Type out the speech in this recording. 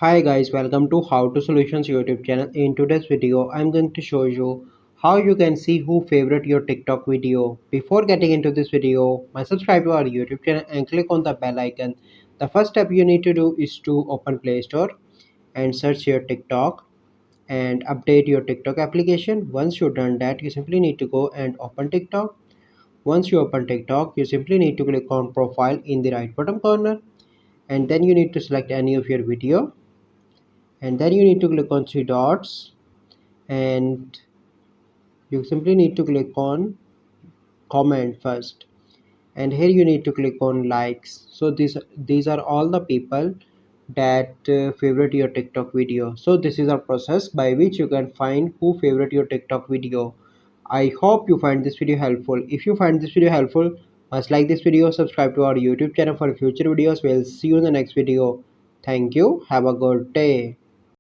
Hi guys, welcome to How to Solutions YouTube channel. In today's video, I'm going to show you how you can see who favorite your TikTok video. Before getting into this video, subscribe to our YouTube channel and click on the bell icon. The first step you need to do is to open Play Store and search your TikTok and update your TikTok application. Once you've done that, you simply need to go and open TikTok. Once you open TikTok, you simply need to click on profile in the right bottom corner, and then you need to select any of your video, and then you need to click on three dots, and you simply need to click on comment first, and here you need to click on likes. So these are all the people that favorite your TikTok video. So this is a process by which you can find who favorite your TikTok video. I hope you find this video helpful. If you find this video helpful, must like this video, subscribe to our YouTube channel for future videos. We'll see you in the next video. Thank you, have a good day.